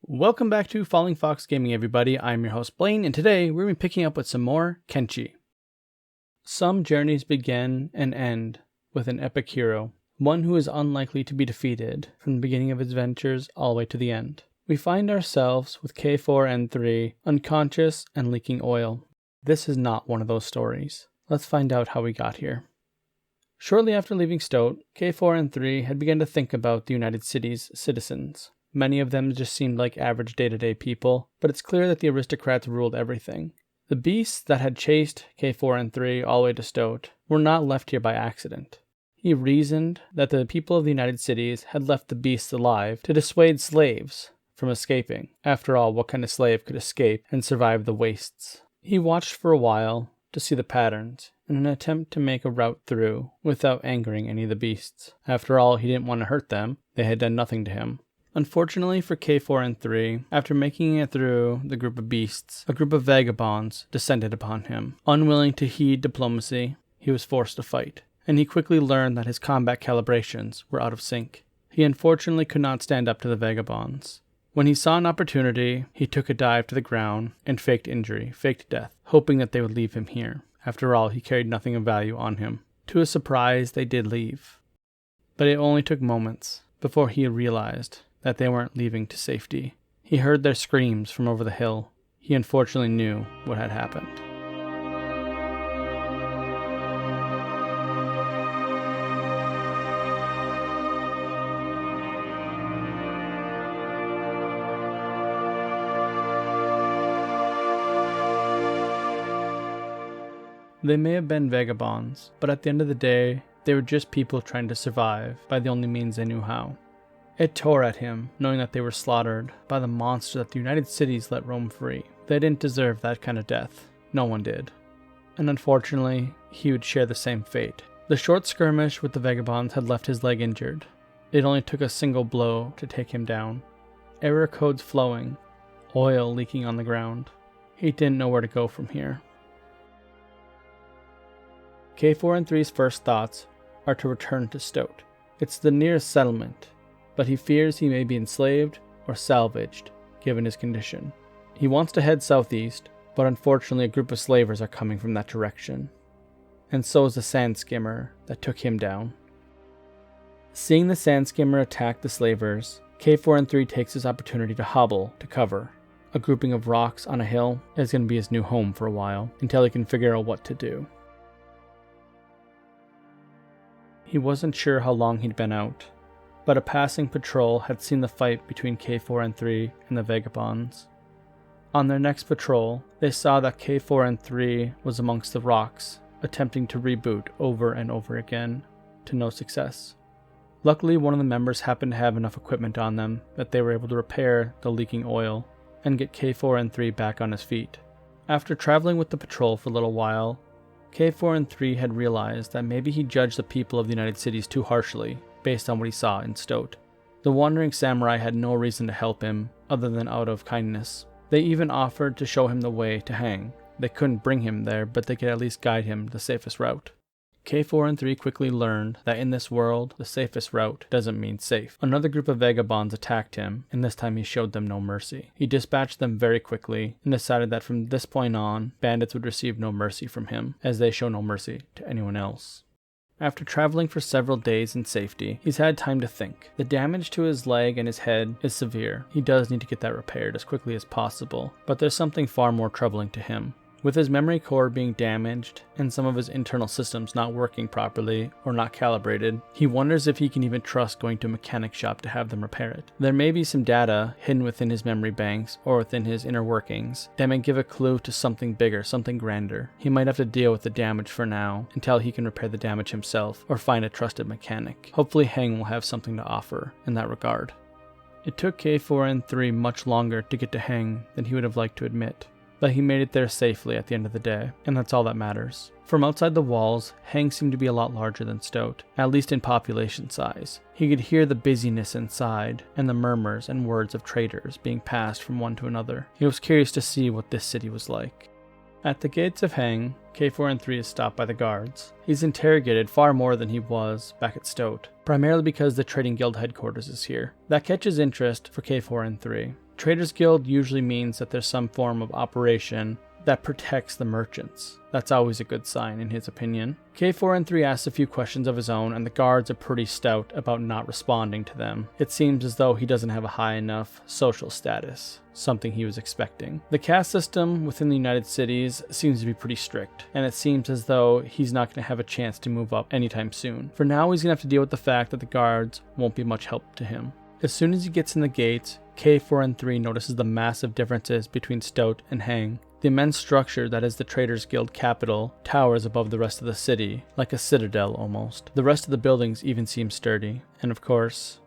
Welcome back to FallingFoxGaming, everybody. I'm your host Blaine, and today we're going to be picking up with some more Kenshi. Some journeys begin and end with an epic hero, one who is unlikely to be defeated from the beginning of his ventures all the way to the end. We find ourselves with K4N3 unconscious and leaking oil. This is not one of those stories. Let's find out how we got here. Shortly after leaving Stoat, K4N3 had begun to think about the United City's citizens. Many of them just seemed like average day-to-day people, but it's clear that the aristocrats ruled everything. The beasts that had chased K4N3 all the way to Stoat were not left here by accident. He reasoned that the people of the United Cities had left the beasts alive to dissuade slaves from escaping. After all, what kind of slave could escape and survive the wastes? He watched for a while to see the patterns in an attempt to make a route through without angering any of the beasts. After all, he didn't want to hurt them. They had done nothing to him. Unfortunately for K4N3, after making it through the group of beasts, a group of vagabonds descended upon him. Unwilling to heed diplomacy, he was forced to fight, and he quickly learned that his combat calibrations were out of sync. He unfortunately could not stand up to the vagabonds. When he saw an opportunity, he took a dive to the ground and faked injury, faked death, hoping that they would leave him here. After all, he carried nothing of value on him. To his surprise, they did leave. But it only took moments before he realized that they weren't leaving to safety. He heard their screams from over the hill. He unfortunately knew what had happened. They may have been vagabonds, but at the end of the day, they were just people trying to survive by the only means they knew how. It tore at him, knowing that they were slaughtered by the monster that the United Cities let roam free. They didn't deserve that kind of death. No one did. And unfortunately, he would share the same fate. The short skirmish with the vagabonds had left his leg injured. It only took a single blow to take him down. Error codes flowing, oil leaking on the ground. He didn't know where to go from here. K4N3's first thoughts are to return to Stoat. It's the nearest settlement, but he fears he may be enslaved or salvaged, given his condition. He wants to head southeast, but unfortunately a group of slavers are coming from that direction. And so is the sand skimmer that took him down. Seeing the sand skimmer attack the slavers, K4N3 takes this opportunity to hobble to cover. A grouping of rocks on a hill is going to be his new home for a while, until he can figure out what to do. He wasn't sure how long he'd been out, but a passing patrol had seen the fight between K4N3 and the vagabonds. On their next patrol, they saw that K4N3 was amongst the rocks, attempting to reboot over and over again, to no success. Luckily, one of the members happened to have enough equipment on them that they were able to repair the leaking oil and get K4N3 back on his feet. After traveling with the patrol for a little while, K4N3 had realized that maybe he judged the people of the United Cities too harshly, based on what he saw in Stoat. The wandering samurai had no reason to help him, other than out of kindness. They even offered to show him the way to Heng. They couldn't bring him there, but they could at least guide him the safest route. K4N3 quickly learned that in this world, the safest route doesn't mean safe. Another group of vagabonds attacked him, and this time he showed them no mercy. He dispatched them very quickly, and decided that from this point on, bandits would receive no mercy from him, as they show no mercy to anyone else. After traveling for several days in safety, he's had time to think. The damage to his leg and his head is severe. He does need to get that repaired as quickly as possible, but there's something far more troubling to him. With his memory core being damaged and some of his internal systems not working properly or not calibrated, he wonders if he can even trust going to a mechanic shop to have them repair it. There may be some data hidden within his memory banks or within his inner workings that may give a clue to something bigger, something grander. He might have to deal with the damage for now until he can repair the damage himself or find a trusted mechanic. Hopefully Heng will have something to offer in that regard. It took K4N3 much longer to get to Heng than he would have liked to admit, but he made it there safely at the end of the day, and that's all that matters. From outside the walls, Heng seemed to be a lot larger than Stoat, at least in population size. He could hear the busyness inside, and the murmurs and words of traders being passed from one to another. He was curious to see what this city was like. At the gates of Heng, K4N3 is stopped by the guards. He's interrogated far more than he was back at Stoat, primarily because the Trading Guild headquarters is here. That catches interest for K4N3. Traders Guild usually means that there's some form of operation that protects the merchants. That's always a good sign in his opinion. K4N3 asks a few questions of his own, and the guards are pretty stout about not responding to them. It seems as though he doesn't have a high enough social status, something he was expecting. The caste system within the United Cities seems to be pretty strict, and it seems as though he's not going to have a chance to move up anytime soon. For now, he's going to have to deal with the fact that the guards won't be much help to him. As soon as he gets in the gates, K4N3 notices the massive differences between Stout and Heng. The immense structure that is the Traders Guild capital towers above the rest of the city, like a citadel almost. The rest of the buildings even seem sturdy, and of course,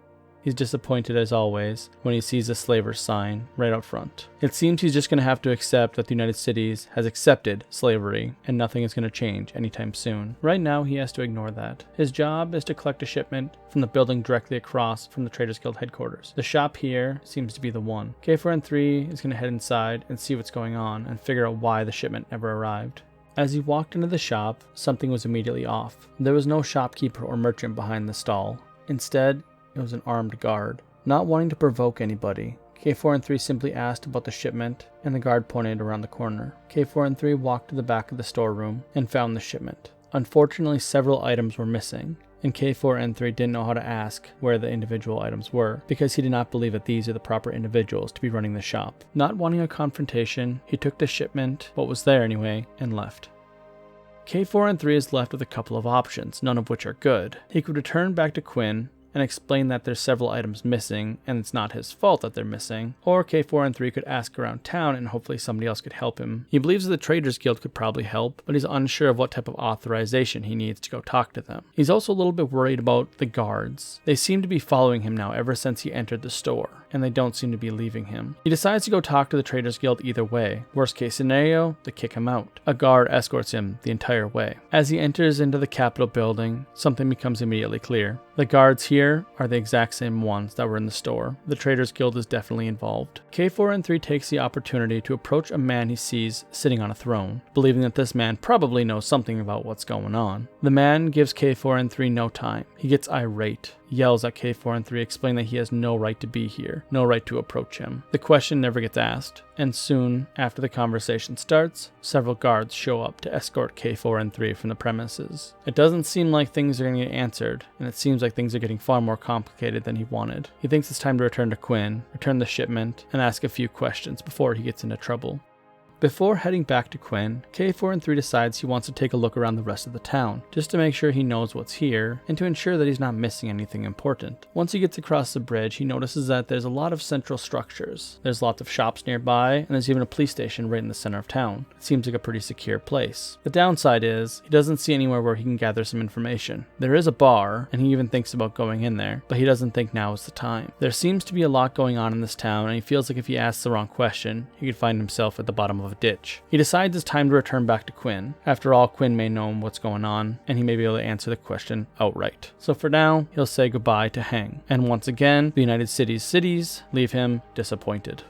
he's disappointed as always when he sees the slaver's sign right out front. It seems he's just going to have to accept that the United Cities has accepted slavery and nothing is going to change anytime soon. Right now he has to ignore that. His job is to collect a shipment from the building directly across from the Traders Guild headquarters. The shop here seems to be the one. K4N3 is going to head inside and see what's going on and figure out why the shipment never arrived. As he walked into the shop, something was immediately off. There was no shopkeeper or merchant behind the stall. Instead, it was an armed guard. Not wanting to provoke anybody, K4N3 simply asked about the shipment, and the guard pointed around the corner. K4N3 walked to the back of the storeroom and found the shipment. Unfortunately, several items were missing, and K4N3 didn't know how to ask where the individual items were, because he did not believe that these are the proper individuals to be running the shop. Not wanting a confrontation, he took the shipment, what was there anyway, and left. K4N3 is left with a couple of options, none of which are good. He could return back to Quinn and explain that there's several items missing and it's not his fault that they're missing, or K4N3 could ask around town and hopefully somebody else could help him. He believes the Traders Guild could probably help, but he's unsure of what type of authorization he needs to go talk to them. He's also a little bit worried about the guards. They seem to be following him now ever since he entered the store, and they don't seem to be leaving him. He decides to go talk to the Traders Guild either way. Worst case scenario, they kick him out. A guard escorts him the entire way. As he enters into the Capitol building, something becomes immediately clear. The guards here are the exact same ones that were in the store. The Traders Guild is definitely involved. K4N3 takes the opportunity to approach a man he sees sitting on a throne, believing that this man probably knows something about what's going on. The man gives K4N3 no time. He gets irate, yells at K4N3, explaining that he has no right to be here, no right to approach him. The question never gets asked, and soon after the conversation starts, several guards show up to escort K4N3 from the premises. It doesn't seem like things are going to get answered, and it seems like things are getting far more complicated than he wanted. He thinks it's time to return to Quinn, return the shipment, and ask a few questions before he gets into trouble. Before heading back to Quinn, K4N3 decides he wants to take a look around the rest of the town, just to make sure he knows what's here, and to ensure that he's not missing anything important. Once he gets across the bridge, he notices that there's a lot of central structures. There's lots of shops nearby, and there's even a police station right in the center of town. It seems like a pretty secure place. The downside is, he doesn't see anywhere where he can gather some information. There is a bar, and he even thinks about going in there, but he doesn't think now is the time. There seems to be a lot going on in this town, and he feels like if he asks the wrong question, he could find himself at the bottom of a ditch. He decides it's time to return back to Quinn. After all, Quinn may know what's going on, and he may be able to answer the question outright. So for now, he'll say goodbye to Heng. And once again, the United Cities leave him disappointed.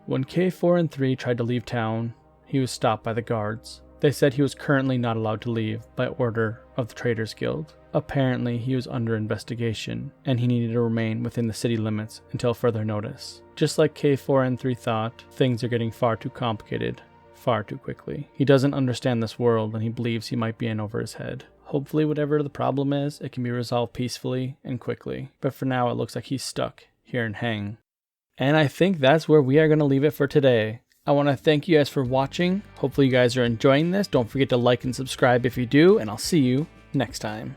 When K4N3 tried to leave town, he was stopped by the guards. They said he was currently not allowed to leave by order of the Traders Guild. Apparently, he was under investigation, and he needed to remain within the city limits until further notice. Just like K4N3 thought, things are getting far too complicated, far too quickly. He doesn't understand this world, and he believes he might be in over his head. Hopefully, whatever the problem is, it can be resolved peacefully and quickly. But for now, it looks like he's stuck here in Heng. And I think that's where we are going to leave it for today. I want to thank you guys for watching. Hopefully you guys are enjoying this. Don't forget to like and subscribe if you do, and I'll see you next time.